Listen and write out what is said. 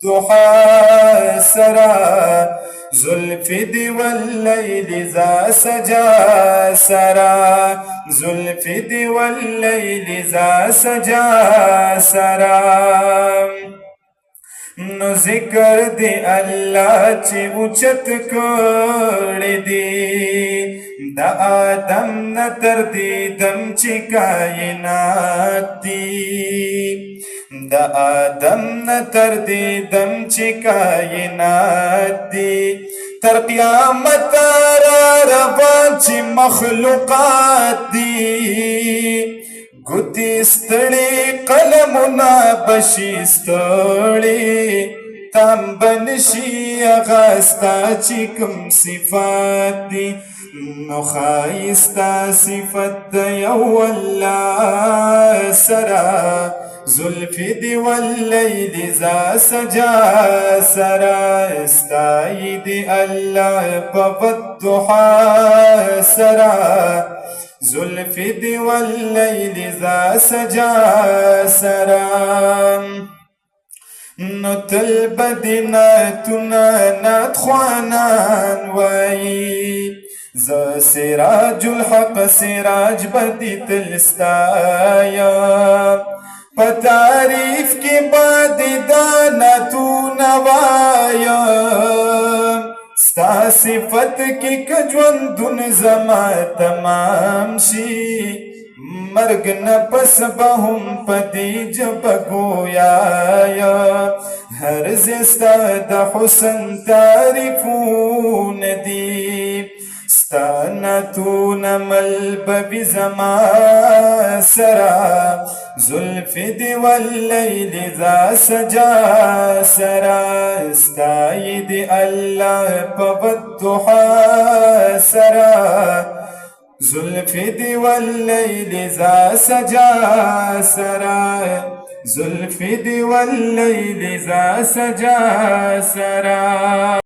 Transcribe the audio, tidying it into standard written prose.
والضحى سرى زلف دي والليل ذا سجا سرى زلف دي والليل ذا سجا سرى نو ذکر دی اللہ چی اوچت کړی دی دا آدم نتر دی دم چی کائنات دی دا آدم نتر دی دم چی کائنات دی تر قیامت را روان چی مخلوقات دی گوتی ستړي قلمونه بشي ستړي تام بنشي هغه ستا چې کوم صفات دي نو ښایسته صفت د یو الله سره زلف دي واللیل ذا سجا سره ستایي دي الله په والضحى سره زلف دی واللیل ذا سجا سرام نو تل بدیناتنا نات خوانان وی ز سراج الحق سراج بدی تلستایا پتعریف کی بادی داناتونا وایا ستا صفت کی کجوندون زما تمام شي مرگ نپس بهم پدی جب گویا هر زستا د حسن تعریفون دی ستا نتون ملببی زما سرا زلف دی واللیل ذا سجا سرا استائی دی اللہ پا والضحى سرا زلف دی واللیل ذا سجا سرا زلف دی واللیل ذا سجا سرا